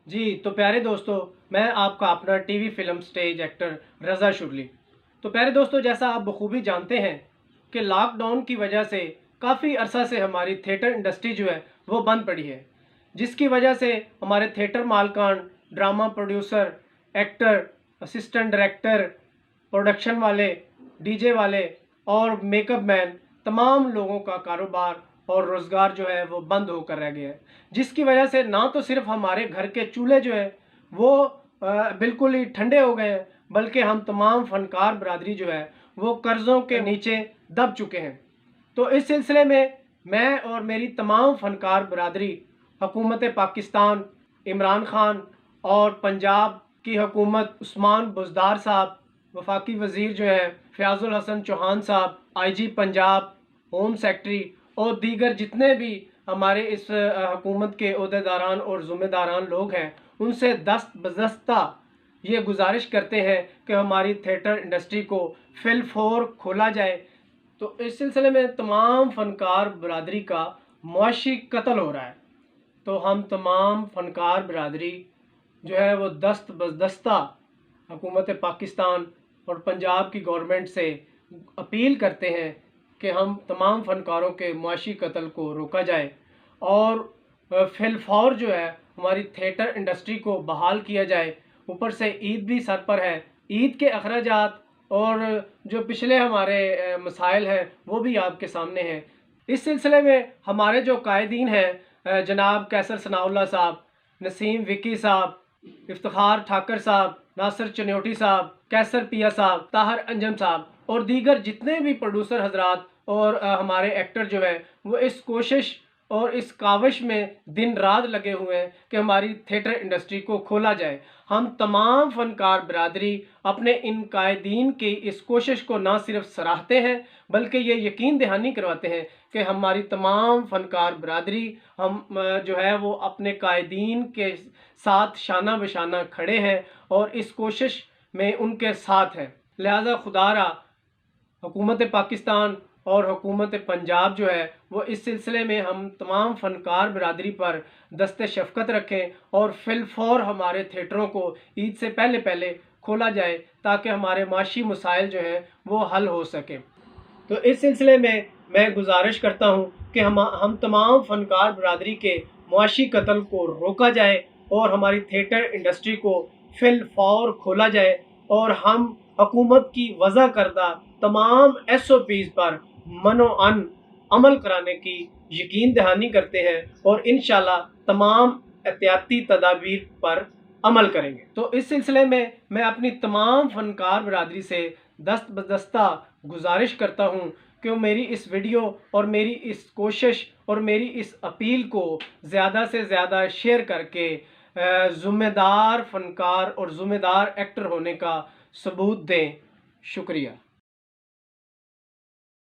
جی تو پیارے دوستو، میں آپ کا اپنا T V film stage actor Raza Shirley. تو پیارے دوستو، جیسا آپ بخوبی جانتے ہیں کہ لاک ڈاؤن کی وجہ سے کافی عرصہ سے ہماری تھیٹر انڈسٹری جو ہے وہ بند پڑی ہے، جس کی وجہ سے ہمارے تھیٹر مالکان، drama producer, actor, assistant director, production والے، ڈی جے والے اور میک اپ مین، تمام لوگوں کا کاروبار اور روزگار جو ہے وہ بند ہو کر رہ گیا ہے، جس کی وجہ سے نہ تو صرف ہمارے گھر کے چولہے جو ہیں وہ بالکل ہی ٹھنڈے ہو گئے ہیں، بلکہ ہم تمام فنکار برادری جو ہے وہ قرضوں کے نیچے دب چکے ہیں۔ تو اس سلسلے میں اور میری تمام فنکار برادری حکومت پاکستان، عمران خان اور پنجاب کی حکومت، عثمان بزدار صاحب، وفاقی وزیر جو ہیں فیاض الحسن چوہان صاحب، آئی جی پنجاب، ہوم سیکٹری اور دیگر جتنے بھی ہمارے اس حکومت کے عہدیداران اور ذمہ داران لوگ ہیں، ان سے دست بدستہ یہ گزارش کرتے ہیں کہ ہماری تھیٹر انڈسٹری کو فی الفور کھولا جائے۔ تو اس سلسلے میں تمام فنکار برادری کا معاشی قتل ہو رہا ہے، تو ہم تمام فنکار برادری جو ہے وہ دست بدستہ حکومت پاکستان اور پنجاب کی گورنمنٹ سے اپیل کرتے ہیں کہ ہم تمام فنکاروں کے معاشی قتل کو روکا جائے اور فی الفور جو ہے ہماری تھیٹر انڈسٹری کو بحال کیا جائے۔ اوپر سے عید بھی سر پر ہے، عید کے اخراجات اور جو پچھلے ہمارے مسائل ہیں وہ بھی آپ کے سامنے ہیں۔ اس سلسلے میں ہمارے جو قائدین ہیں جناب کیسر ثناء اللہ صاحب، نسیم وکی صاحب، افتخار ٹھاکر صاحب، ناصر چنیوٹی صاحب، کیسر پیا صاحب، طاہر انجم صاحب اور دیگر جتنے بھی پروڈیوسر حضرات اور ہمارے ایکٹر جو ہیں وہ اس کوشش اور اس کاوش میں دن رات لگے ہوئے ہیں کہ ہماری تھیٹر انڈسٹری کو کھولا جائے۔ ہم تمام فنکار برادری اپنے ان قائدین کی اس کوشش کو نہ صرف سراہتے ہیں بلکہ یہ یقین دہانی کرواتے ہیں کہ ہماری تمام فنکار برادری ہم جو ہے وہ اپنے قائدین کے ساتھ شانہ بشانہ کھڑے ہیں اور اس کوشش میں ان کے ساتھ ہیں۔ لہذا خدا را حکومت پاکستان اور حکومت پنجاب جو ہے وہ اس سلسلے میں ہم تمام فنکار برادری پر دست شفقت رکھیں اور فی الفور ہمارے تھیٹروں کو عید سے پہلے کھولا جائے تاکہ ہمارے معاشی مسائل جو ہیں وہ حل ہو سکیں۔ تو اس سلسلے میں گزارش کرتا ہوں کہ ہم تمام فنکار برادری کے معاشی قتل کو روکا جائے اور ہماری تھیٹر انڈسٹری کو فی الفور کھولا جائے اور ہم حکومت کی وضع کردہ تمام ایس او پیز پر منوعاً عمل کرانے کی یقین دہانی کرتے ہیں اور انشاءاللہ تمام احتیاطی تدابیر پر عمل کریں گے۔ تو اس سلسلے میں اپنی تمام فنکار برادری سے دست بدستہ گزارش کرتا ہوں کہ وہ میری اس ویڈیو اور میری اس کوشش اور میری اس اپیل کو زیادہ سے زیادہ شیئر کر کے ذمہ دار فنکار اور ذمہ دار ایکٹر ہونے کا ثبوت دیں۔ شکریہ۔